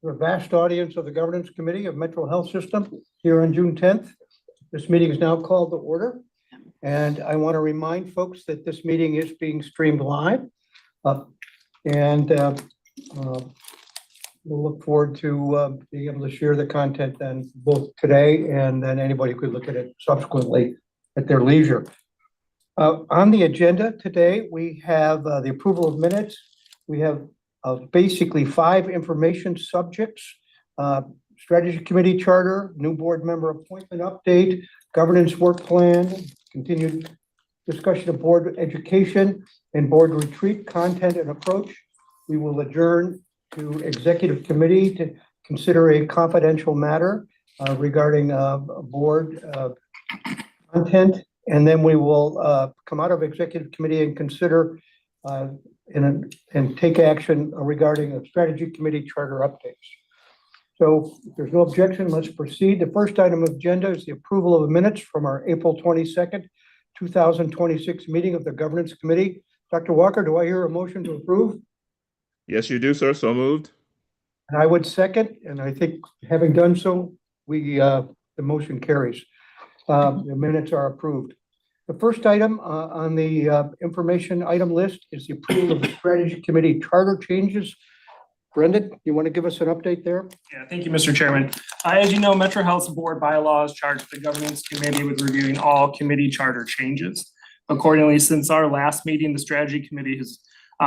to a vast audience of the Governance Committee of Metro Health System here on June 10th. This meeting is now called to order. And I want to remind folks that this meeting is being streamed live. We'll look forward to being able to share the content then both today and then anybody could look at it subsequently at their leisure. On the agenda today, we have the approval of minutes. We have basically 5 information subjects: strategy committee charter, new board member appointment update, governance work plan, continued discussion of board education and board retreat content and approach. We will adjourn to executive committee to consider a confidential matter regarding board content. And then we will come out of executive committee and consider and take action regarding a strategy committee charter updates. So if there's no objection, let's proceed. The first item of agenda is the approval of the minutes from our April 22nd, 2026 meeting of the Governance Committee. Dr. Walker, do I hear a motion to approve? Yes, you do, sir. So moved. And I would second, and I think having done so, the motion carries. The minutes are approved. The first item on the information item list is the approval of the strategy committee charter changes. Brendan, you want to give us an update there? Yeah, thank you, Mr. Chairman. As you know, Metro Health's board bylaws charge the governance committee with reviewing all committee charter changes. Accordingly, since our last meeting, the strategy committee has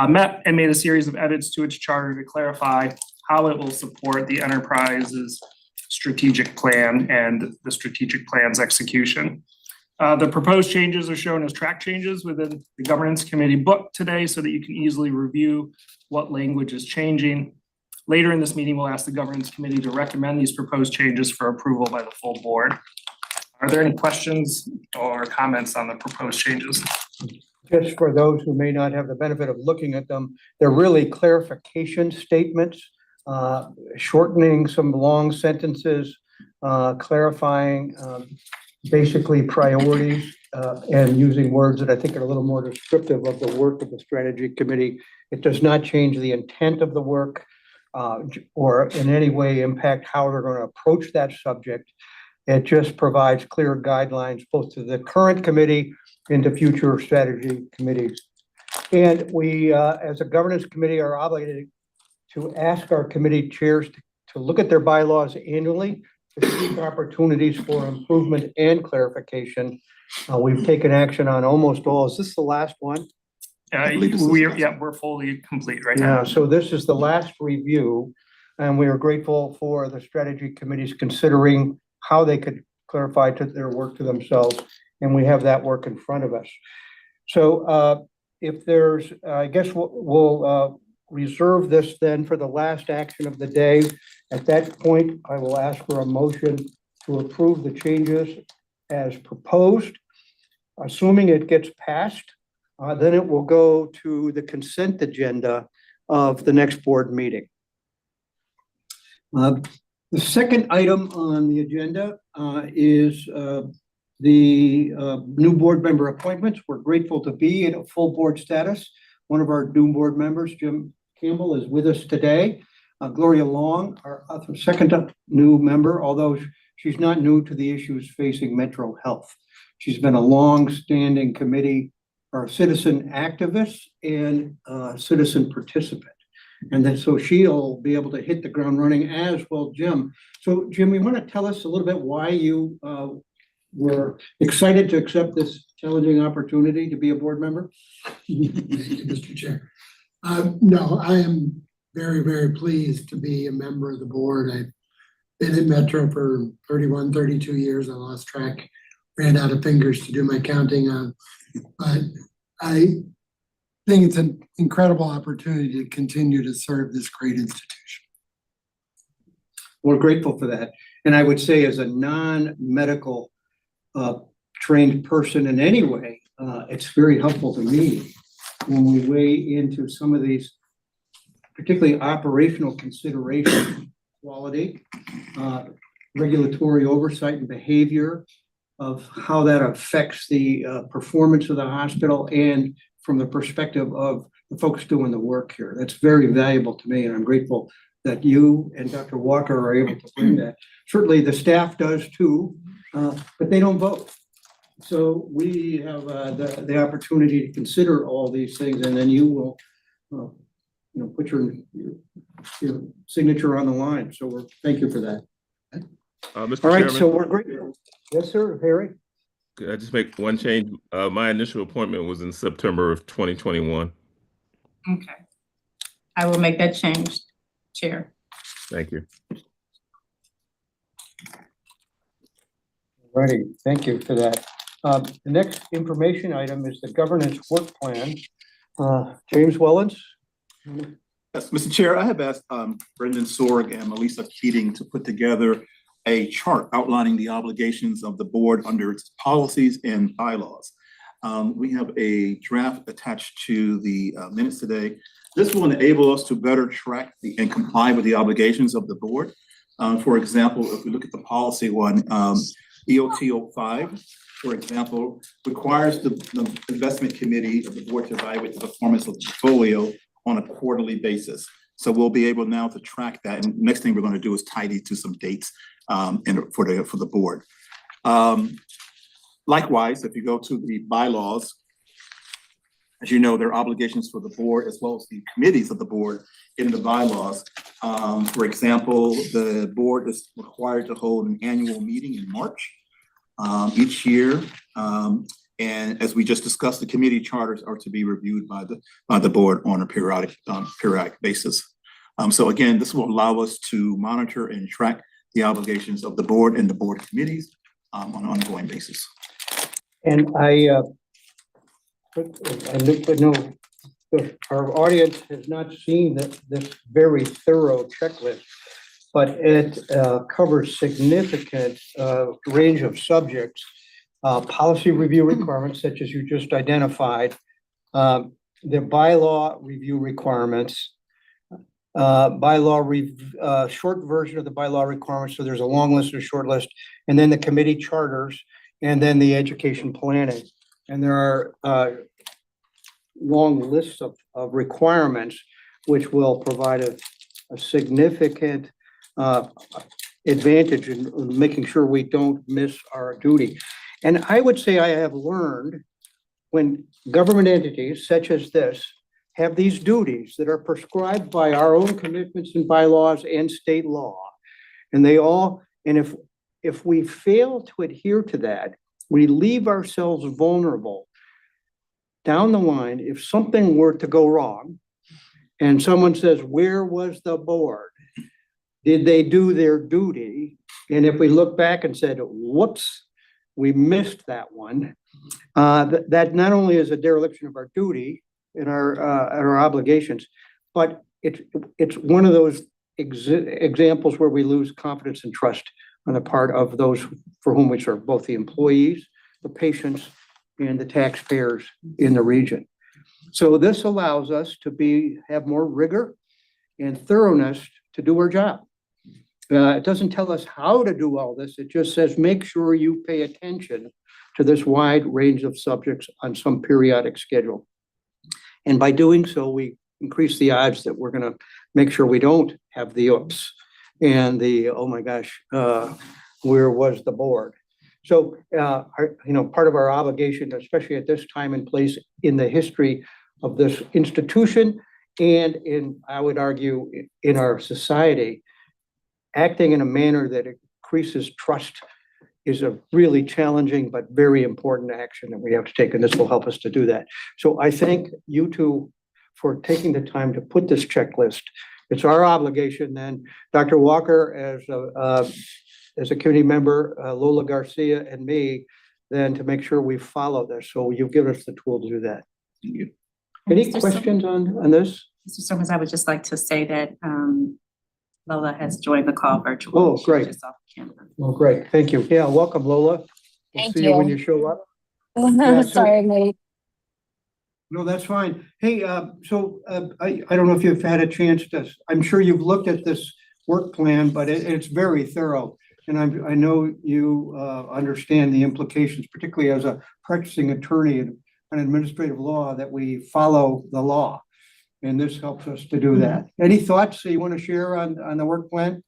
met and made a series of edits to its charter to clarify how it will support the enterprise's strategic plan and the strategic plan's execution. The proposed changes are shown as track changes within the governance committee book today so that you can easily review what language is changing. Later in this meeting, we'll ask the governance committee to recommend these proposed changes for approval by the full board. Are there any questions or comments on the proposed changes? Just for those who may not have the benefit of looking at them, they're really clarification statements, shortening some long sentences, clarifying basically priorities, and using words that I think are a little more descriptive of the work of the strategy committee. It does not change the intent of the work or in any way impact how we're going to approach that subject. It just provides clear guidelines both to the current committee and to future strategy committees. And we, as a governance committee, are obligated to ask our committee chairs to look at their bylaws annually to seek opportunities for improvement and clarification. We've taken action on almost all. Is this the last one? We're fully complete right now. Yeah, so this is the last review, and we are grateful for the strategy committees considering how they could clarify their work to themselves, and we have that work in front of us. So if there's, I guess we'll reserve this then for the last action of the day. At that point, I will ask for a motion to approve the changes as proposed. Assuming it gets passed, then it will go to the consent agenda of the next board meeting. The second item on the agenda is the new board member appointments. We're grateful to be in a full board status. One of our new board members, Jim Campbell, is with us today. Gloria Long, our second new member, although she's not new to the issues facing Metro Health. She's been a long-standing committee or citizen activist and citizen participant. And then so she'll be able to hit the ground running as well, Jim. So Jim, you want to tell us a little bit why you were excited to accept this challenging opportunity to be a board member? Thank you, Mr. Chair. No, I am very, very pleased to be a member of the board. I've been at Metro for 31, 32 years. I lost track, ran out of fingers to do my counting on. But I think it's an incredible opportunity to continue to serve this great institution. We're grateful for that. And I would say as a non-medical trained person in any way, it's very helpful to me when we weigh into some of these particularly operational considerations, quality, regulatory oversight and behavior of how that affects the performance of the hospital and from the perspective of the folks doing the work here. That's very valuable to me, and I'm grateful that you and Dr. Walker are able to bring that. Certainly the staff does too, but they don't vote. So we have the opportunity to consider all these things, and then you will, put your signature on the line. So thank you for that. Mr. All right, Chairman, so we're great. Yes, sir, Harry? could I just make one change? My initial appointment was in September of 2021. Okay. I will make that change, Chair. Thank you. Ready, thank you for that. The next information item is the governance work plan. James Wellens? Yes, Mr. Chair, I have asked Brendan Sorg and Melissa Keating to put together a chart outlining the obligations of the board under its policies and bylaws. We have a draft attached to the minutes today. This will enable us to better track and comply with the obligations of the board. For example, if we look at the policy one, EOT 05, for example, requires the investment committee of the board to evaluate the performance of the portfolio on a quarterly basis. So we'll be able now to track that. And next thing we're going to do is tie these to some dates for the board. Likewise, if you go to the bylaws, as you know, there are obligations for the board as well as the committees of the board in the bylaws. For example, the board is required to hold an annual meeting in March each year. And as we just discussed, the committee charters are to be reviewed by the board on a periodic basis. So again, this will allow us to monitor and track the obligations of the board and the board committees on an ongoing basis. And I know our audience has not seen this very thorough checklist, but it covers significant range of subjects, policy review requirements, such as you just identified, the bylaw review requirements, short version of the bylaw requirements. So there's a long list or short list, and then the committee charters, and then the education planning. And there are long lists of requirements, which will provide a significant advantage in making sure we don't miss our duty. And I would say I have learned when government entities such as this have these duties that are prescribed by our own commitments and bylaws and state law, and if we fail to adhere to that, we leave ourselves vulnerable down the line. If something were to go wrong and someone says, where was the board? Did they do their duty? And if we look back and said, whoops, we missed that one, that not only is a dereliction of our duty and our obligations, but it's one of those examples where we lose confidence and trust on the part of those for whom we serve, both the employees, the patients, and the taxpayers in the region. So this allows us to have more rigor and thoroughness to do our job. It doesn't tell us how to do all this. It just says, make sure you pay attention to this wide range of subjects on some periodic schedule. And by doing so, we increase the odds that we're going to make sure we don't have the oops and the, oh my gosh, where was the board? So, part of our obligation, especially at this time and place in the history of this institution and I would argue, in our society, acting in a manner that increases trust is a really challenging but very important action that we have to take, and this will help us to do that. So I thank you two for taking the time to put this checklist. It's our obligation then, Dr. Walker as a committee member, Lola Garcia and me, then to make sure we follow this. So you've given us the tool to do that. Thank you. Any questions on this? Mr. Summers, I would just like to say that Lola has joined the call virtually. Oh, She's great. just off camera. Well, great. Thank you. Yeah, welcome, Lola. We'll Thank see you when you. you show up. Sorry, I'm late. No, that's fine. Hey, I don't know if you've had a chance I'm sure you've looked at this work plan, but it's very thorough. And I know you understand the implications, particularly as a practicing attorney in an administrative law, that we follow the law. and this helps us to do that. Any thoughts that you want to share on the work plan?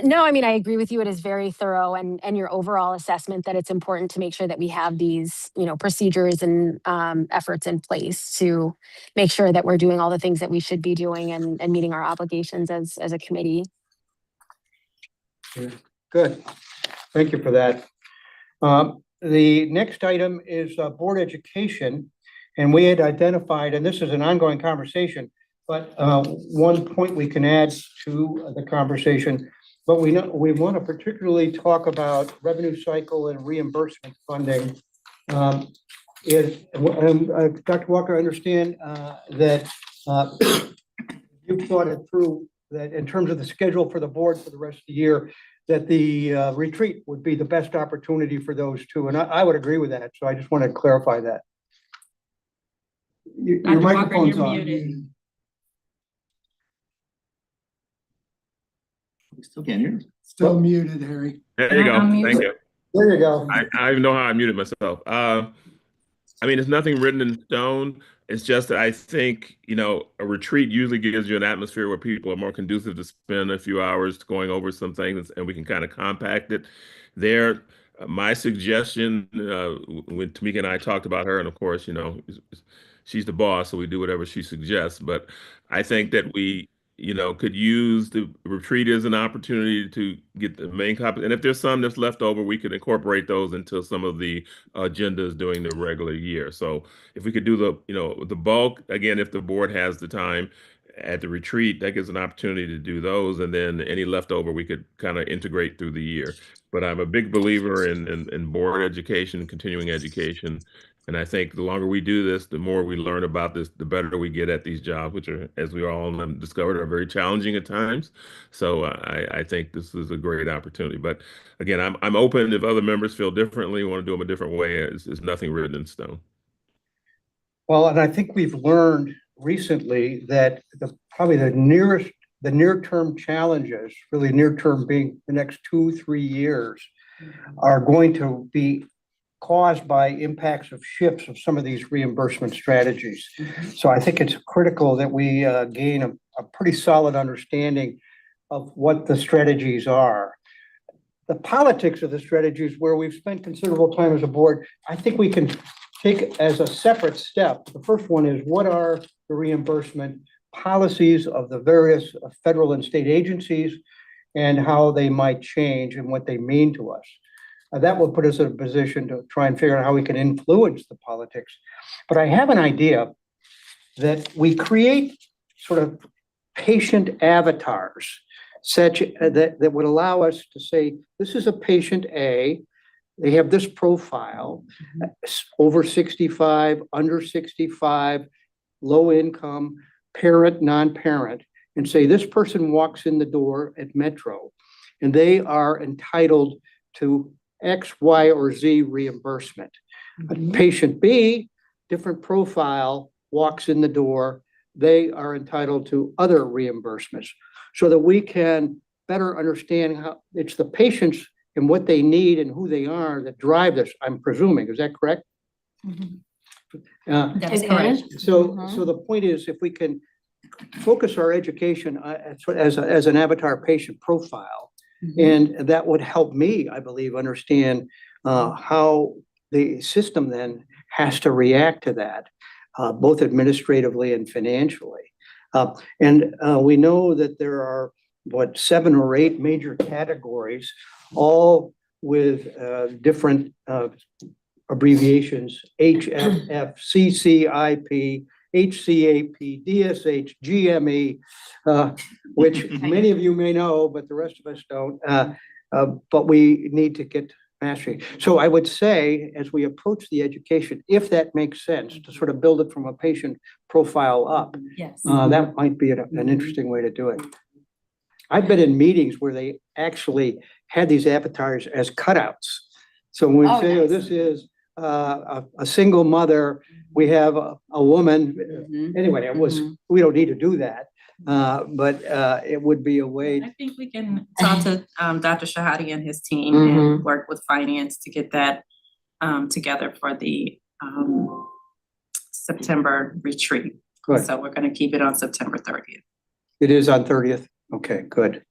No, I mean, I agree with you. It is very thorough and your overall assessment that it's important to make sure that we have these, procedures and efforts in place to make sure that we're doing all the things that we should be doing and meeting our obligations as a committee. Good. Thank you for that. The next item is board education. And we had identified, and this is an ongoing conversation, but one point we can add to the conversation, but we want to particularly talk about revenue cycle and reimbursement funding. Dr. Walker, I understand that you've thought it through, that in terms of the schedule for the board for the rest of the year, that the retreat would be the best opportunity for those two. And I would agree with that. So I just want to clarify that. Your Dr. Walker, microphone's you're on. muted. We still can't hear. Still muted, Harry. There you go. Unmute. Thank you. There you go. I even know how I muted myself. I mean, it's nothing written in stone. It's just that I think, a retreat usually gives you an atmosphere where people are more conducive to spend a few hours going over some things, and we can kind of compact it there. My suggestion, when Tamika and I talked about her, and of course, she's the boss, so we do whatever she suggests. But I think that we, could use the retreat as an opportunity to get the main copy. And if there's some that's left over, we could incorporate those into some of the agendas during the regular year. So if we could do the bulk, again, if the board has the time at the retreat, that gives an opportunity to do those. And then any leftover, we could kind of integrate through the year. But I'm a big believer in board education, continuing education. And I think the longer we do this, the more we learn about this, the better we get at these jobs, which are, as we all have discovered, are very challenging at times. So I think this is a great opportunity. But again, I'm open if other members feel differently, want to do them a different way. It's nothing written in stone. Well, and I think we've learned recently that probably the near-term challenges, really near-term being the next 2-3 years, are going to be caused by impacts of shifts of some of these reimbursement strategies. So I think it's critical that we gain a pretty solid understanding of what the strategies are. The politics of the strategies, where we've spent considerable time as a board, I think we can take as a separate step. The first one is, what are the reimbursement policies of the various federal and state agencies and how they might change and what they mean to us. That will put us in a position to try and figure out how we can influence the politics. But I have an idea that we create sort of patient avatars such that would allow us to say, this is a patient A, they have this profile, over 65, under 65, low income, parent, non-parent, and say this person walks in the door at Metro and they are entitled to X, Y, or Z reimbursement. Patient B, different profile, walks in the door, they are entitled to other reimbursements, so that we can better understand how it's the patients and what they need and who they are that drive this, I'm presuming. Is that correct? That is correct. So the point is, if we can focus our education as an avatar patient profile, and that would help me, I believe, understand how the system then has to react to that, both administratively and financially. And we know that there are, 7 or 8 major categories, all with different abbreviations: HFF, CCIP, HCAP, DSH, GME, which many of you may know, but the rest of us don't. But we need to get mastery. So I would say, as we approach the education, if that makes sense, to sort of build it from a patient profile up, Yes. that might be an interesting way to do it. I've been in meetings where they actually had these avatars as cutouts. So when we say, oh, this is a single mother, we have a woman. Anyway, we don't need to do that, but it would be a way. I think we can talk to Dr. Shahadi and his team and work with finance to get that together for the September retreat. Good. So we're gonna keep it on September 30th. It is on 30th? Okay, good.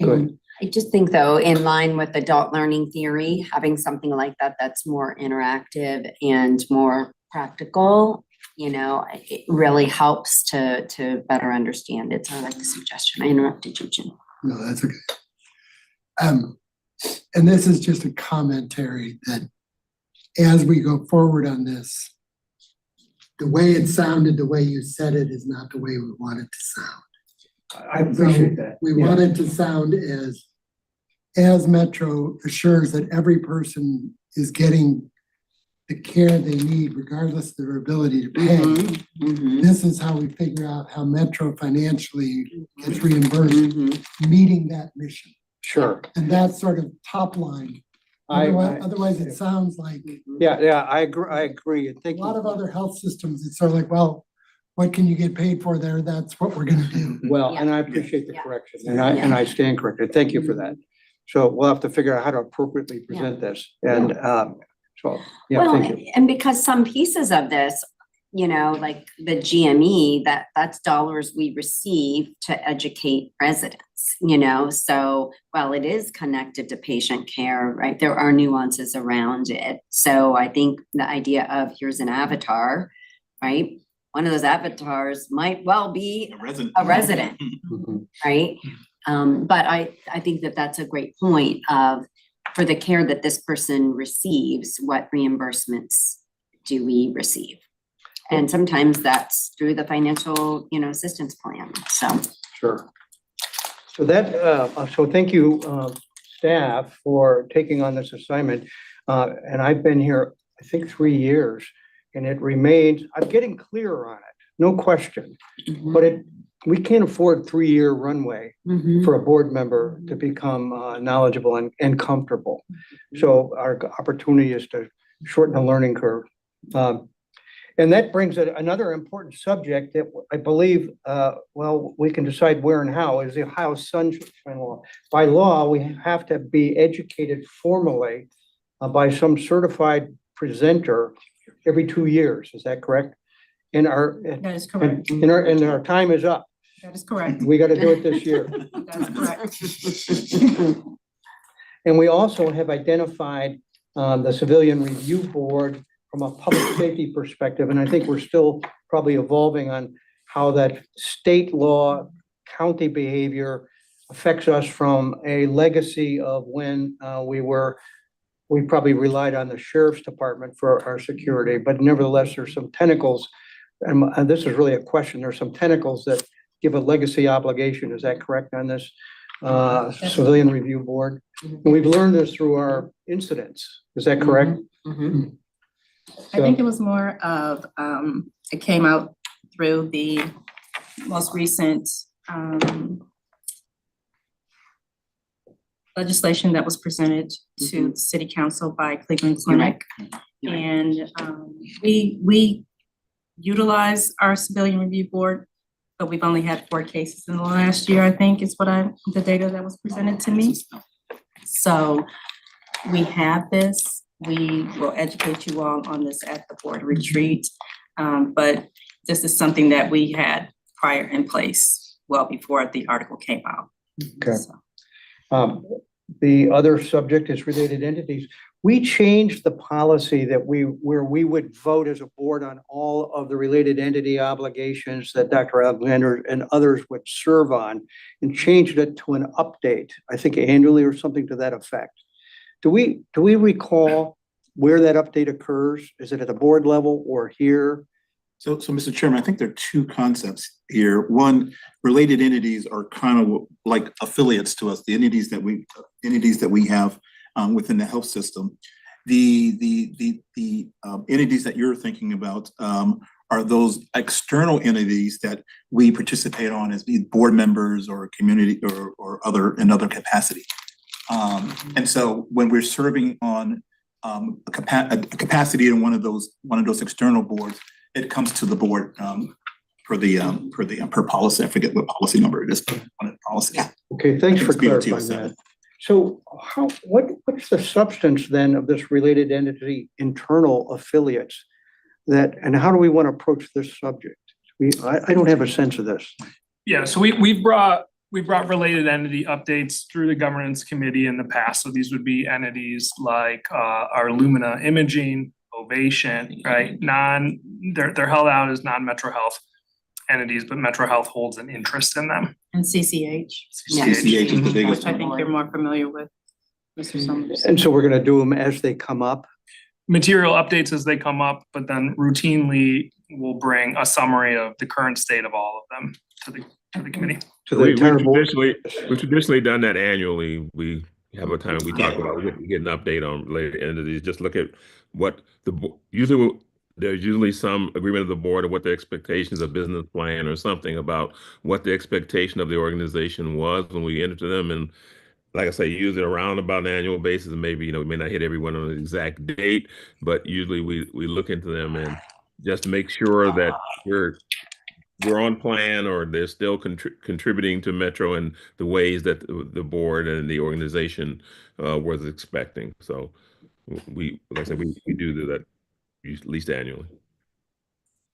Good. I just think though, in line with adult learning theory, having something like that that's more interactive and more practical, you know, it really helps to better understand it. So I like the suggestion. I interrupted you, Jim. No, that's okay. And this is just a commentary that as we go forward on this, the way it sounded, the way you said it is not the way we want it to sound. I appreciate that. We Yeah. want it to sound as Metro assures that every person is getting the care they need regardless of their ability to pay. Mhm. This is how we figure out how Metro financially gets reimbursed, Mhm. meeting that mission. Sure. And that's sort of top line. Otherwise, it sounds like Yeah, I agree. And a thank lot you. of other health systems, it's sort of like, well, what can you get paid for there? That's what we're gonna do. Well, and I appreciate the Yeah. correction, and I stand corrected. Thank you for that. So we'll have to figure out how to appropriately present this, and, so, yeah, Well, thank you. and because some pieces of this, you know, like the GME, that's dollars we receive to educate residents, you know? So while it is connected to patient care, right, there are nuances around it. So I think the idea of here's an avatar, right? One of those avatars might well be a resident, Mhm. right? But I think that that's a great point of, for the care that this person receives, what reimbursements do we receive? And sometimes that's through the financial, you know, assistance plan, so. Sure. So that, so thank you, staff, for taking on this assignment. And I've been here, I think, 3 years, and it remains, I'm getting clearer on it, no question. But we can't afford 3-year runway for a board member to become knowledgeable and comfortable. So our opportunity is to shorten the learning curve. And that brings another important subject that I believe, well, we can decide where and how, is the Ohio Sunshine Law. By law, we have to be educated formally by some certified presenter every 2 years. Is that correct? And That is correct. and our time is up. That is correct. We got to do it this year. That's correct. And we also have identified the Civilian Review Board from a public safety perspective, and I think we're still probably evolving on how that state law, county behavior affects us from a legacy of when we probably relied on the sheriff's department for our security, but nevertheless, there's some tentacles, and this is really a question, there's some tentacles that give a legacy obligation, is that correct on this Civilian Review Board? And we've learned this through our incidents, is that correct? I think it was more of, it came out through the most recent legislation that was presented to the city council by Cleveland Clinic. And we utilize our Civilian Review Board, but we've only had 4 cases in the last year, I think is what the data that was presented to me. So we have this. We will educate you all on this at the board retreat. But this is something that we had prior in place well before the article came out. Okay. So, The other subject is related entities. We changed the policy where we would vote as a board on all of the related entity obligations that Dr. Alexander and others would serve on, and changed it to an update, I think annually or something to that effect. Do we recall where that update occurs? Is it at the board level or here? So, Mr. Chairman, I think there are 2 concepts here. One, related entities are kind of like affiliates to us, the entities that we have within the health system. The entities that you're thinking about are those external entities that we participate on as being board members or community or other capacity. And so when we're serving on a capacity in one of those external boards, it comes to the board per policy. I forget what policy number it is, but on a policy. Okay, thanks for It's BOT clarifying 07. that. So what's the substance then of this related entity internal affiliates and how do we want to approach this subject? I don't have a sense of this. Yeah, so we brought related entity updates through the governance committee in the past. So these would be entities like our Lumina Imaging, Ovation, right? They're held out as non-Metro Health entities, but Metro Health holds an interest in them. And CCH, CCH is the biggest which I think one. you're more familiar with, Mr. Summers. And so we're gonna do them as they come up. Material updates as they come up, but then routinely we'll bring a summary of the current state of all of them to the committee. To the entire board. We've traditionally done that annually. We have a time we talk about, we get an update on related entities, just look at what there's usually some agreement of the board of what the expectations of business plan or something about what the expectation of the organization was when we entered them. And like I say, usually around about an annual basis, and maybe, we may not hit everyone on an exact date, but usually we look into them and just to make sure that we're on plan or they're still contributing to Metro in the ways that the board and the organization was expecting. So like I said, we do that at least annually.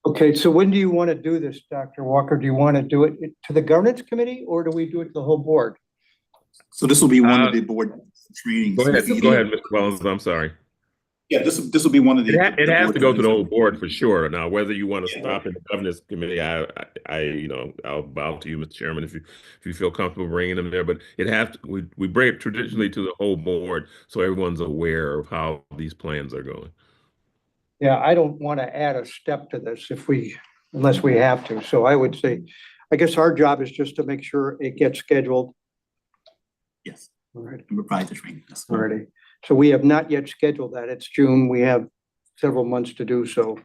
Okay, so when do you want to do this, Dr. Walker? Do you want to do it to the governance committee or do we do it to the whole board? So this will be one of the board trainings. Go ahead, Mr. Wellens, I'm sorry. Yeah, this will be one of the. It has board to go to the trainings. whole board for sure. Now, whether you want to stop in the governance committee, I'll bow to you, Mr. Chairman, if you feel comfortable bringing them there. But we bring it traditionally to the whole board so everyone's aware of how these plans are going. Yeah, I don't want to add a step to this unless we have to. So I would say, I guess our job is just to make sure it gets scheduled. Yes, All right. and provide the training. Yes. Already. So we have not yet scheduled that. It's June. We have several months to do so.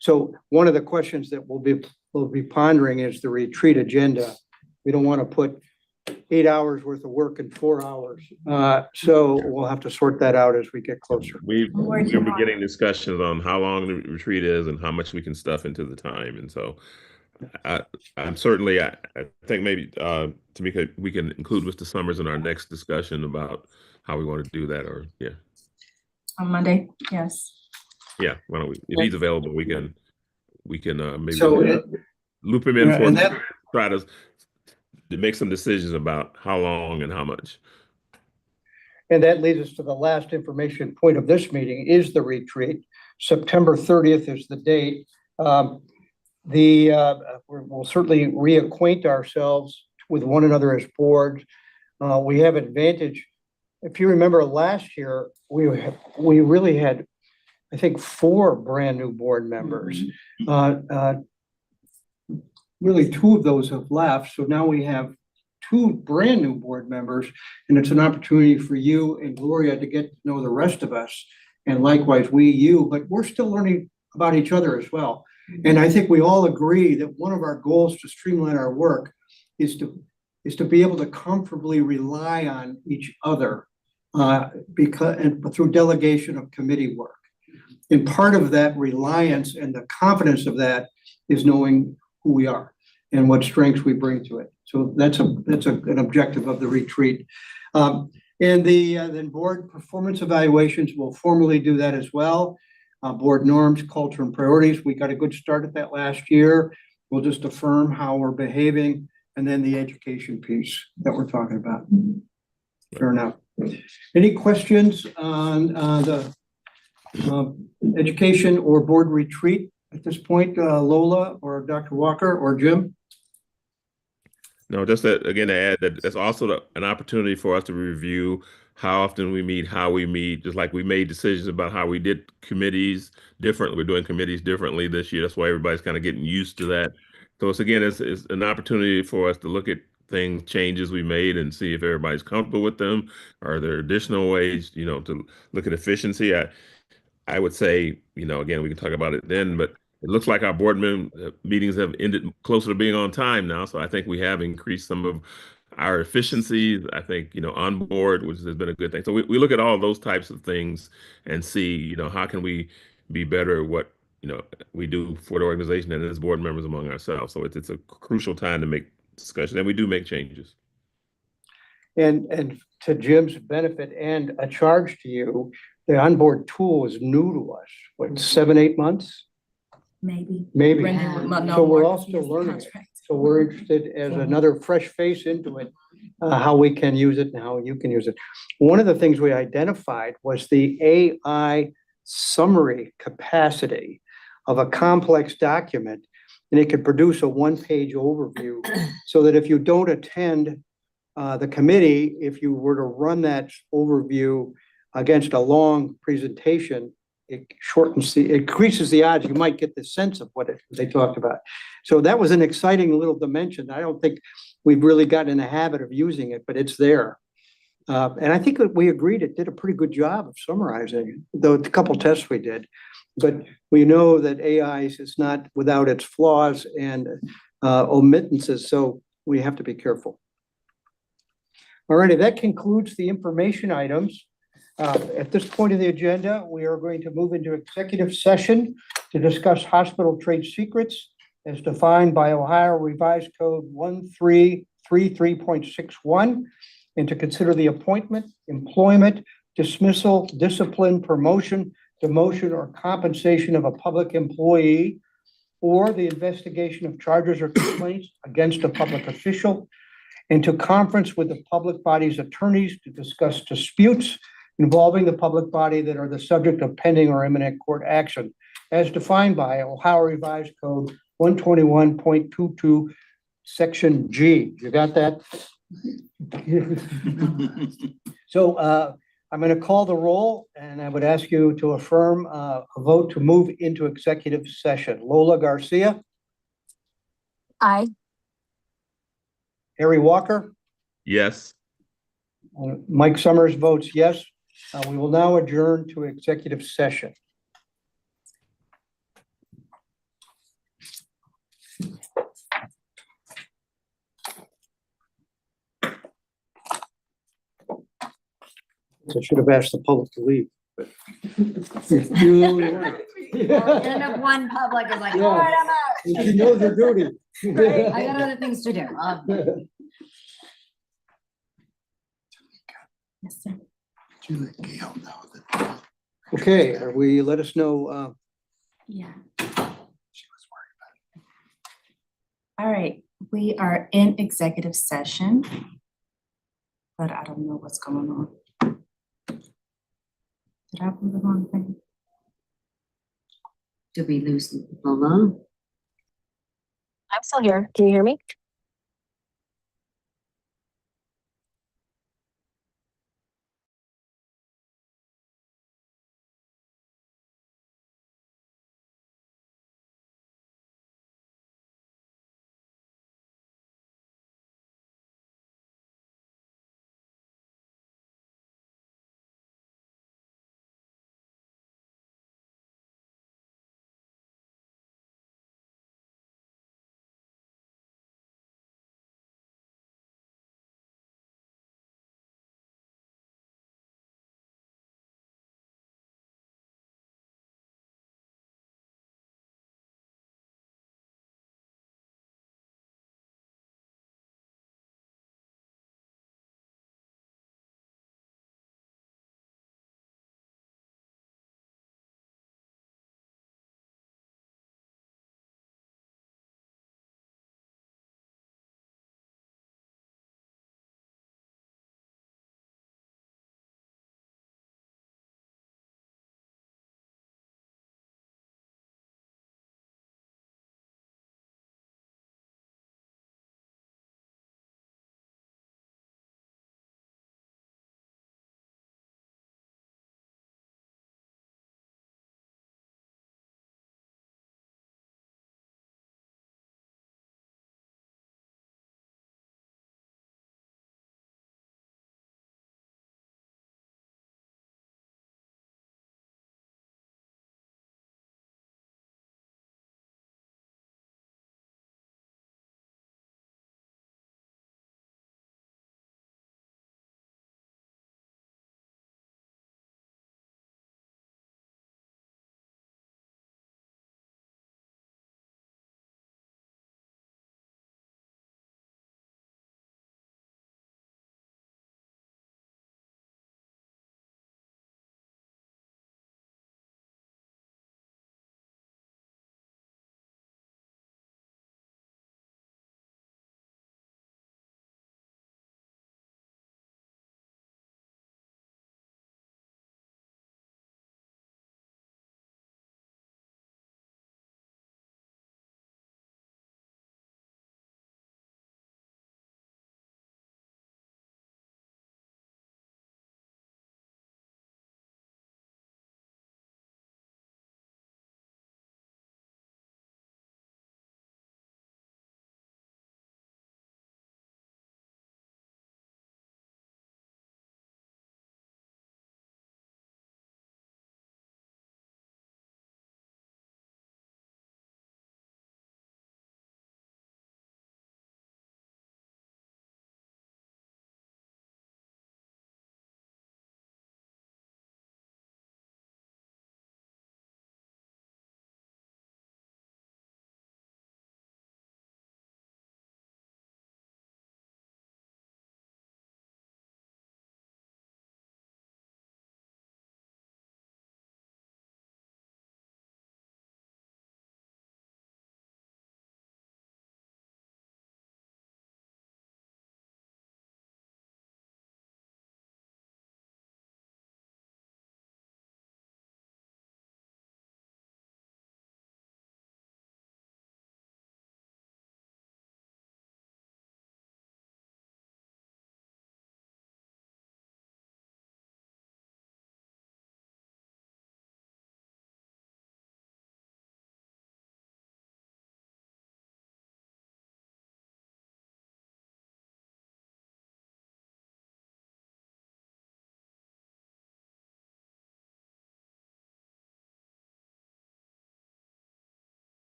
So one of the questions that we'll be pondering is the retreat agenda. We don't want to put 8 hours worth of work in 4 hours. So we'll have to sort that out as we get closer. We're beginning discussions on how long the retreat is and how much we can stuff into the time. And so I'm certainly, I think maybe Tamika, we can include Mr. Summers in our next discussion about how we want to do that, or On Monday, yes. yeah, why don't we, if he's available, we can maybe So loop him in yeah, for and that- try to make some decisions about how long and how much. And that leads us to the last information point of this meeting is the retreat. September 30th is the date. We'll certainly reacquaint ourselves with one another as boards. We have advantage. If you remember last year, we really had, I think, 4 brand new board members. Really 2 of those have left. So now we have 2 brand new board members, and it's an opportunity for you and Gloria to get to know the rest of us. And likewise, you, but we're still learning about each other as well. And I think we all agree that one of our goals to streamline our work is to be able to comfortably rely on each other through delegation of committee work. And part of that reliance and the confidence of that is knowing who we are and what strengths we bring to it. So that's an objective of the retreat. And then board performance evaluations will formally do that as well. Board norms, culture, and priorities. We got a good start at that last year. We'll just affirm how we're behaving, and then the education piece that we're talking about. Fair enough. Any questions on the education or board retreat at this point, Lola or Dr. Walker or Jim? No, just again to add that that's also an opportunity for us to review how often we meet, how we meet, just like we made decisions about how we did committees differently. We're doing committees differently this year. That's why everybody's kind of getting used to that. So it's an opportunity for us to look at changes we made and see if everybody's comfortable with them. Are there additional ways, to look at efficiency? I would say, again, we can talk about it then, but it looks like our board meetings have ended closer to being on time now. So I think we have increased some of our efficiencies, I think, on board, which has been a good thing. So we look at all those types of things and see, how can we be better at what, we do for the organization and as board members among ourselves. So it's a crucial time to make discussion, and we do make changes. And to Jim's benefit and a charge to you, the onboard tool is new to us. What, 7, 8 months? Maybe. maybe. Brendan would know So we're more all 'cause he still has the learning it. contract. So we're interested as another fresh face into it, how we can use it and how you can use it. One of the things we identified was the AI summary capacity of a complex document. And it could produce a one-page overview so that if you don't attend the committee, if you were to run that overview against a long presentation, it increases the odds you might get the sense of what they talked about. So that was an exciting little dimension. I don't think we've really gotten in the habit of using it, but it's there. And I think that we agreed it did a pretty good job of summarizing, though a couple tests we did. But we know that AI is not without its flaws and omittances, so we have to be careful. All righty, that concludes the information items. At this point in the agenda, we are going to move into executive session to discuss hospital trade secrets as defined by Ohio Revised Code 1333.61, and to consider the appointment, employment, dismissal, discipline, promotion, demotion, or compensation of a public employee, or the investigation of charges or complaints against a public official, and to conference with the public body's attorneys to discuss disputes involving the public body that are the subject of pending or imminent court action, as defined by Ohio Revised Code 121.22, Section G. You got that? So I'm going to call the roll, and I would ask you to affirm a vote to move into executive session. Lola Garcia, Aye. Harry Walker, Yes. Mike Summers votes yes. We will now adjourn to executive session. I should have asked the public to leave, but. You only one. End of one public is like, Yeah. all right, I'm out. She knows her duty. I got other things to do. Yes, sir. Do you let Gail know that Okay, let us know, Yeah. she was worried? All right, we are in executive session. But I don't know what's going on. Did I put the wrong thing? Did we lose Lola? I'm still here. Can you hear me?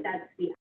that's the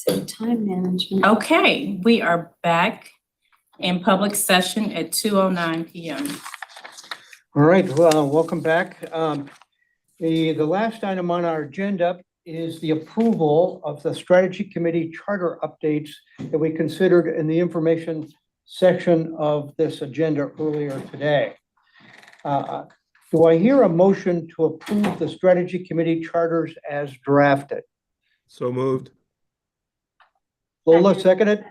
City time management. Okay, we are back in public session at 2:09 PM. All right, well, welcome back. The last item on our agenda is the approval of the strategy committee charter updates that we considered in the information section of this agenda earlier today. Do I hear a motion to approve the strategy committee charters as drafted? So moved. Lola, seconded?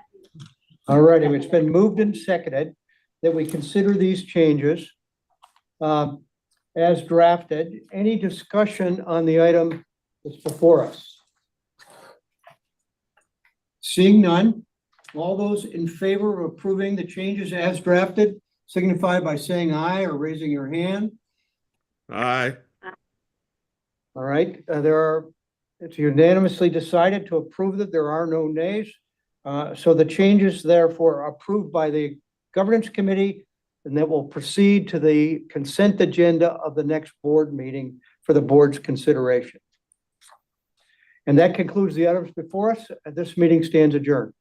All righty, it's been moved and seconded that we consider these changes as drafted. Any discussion on the item that's before us? Seeing none, all those in favor of approving the changes as drafted signify by saying aye or raising your hand. Aye. All right, it's unanimously decided to approve that there are no nays. So the changes therefore approved by the governance committee, and that will proceed to the consent agenda of the next board meeting for the board's consideration. And that concludes the items before us. This meeting stands adjourned.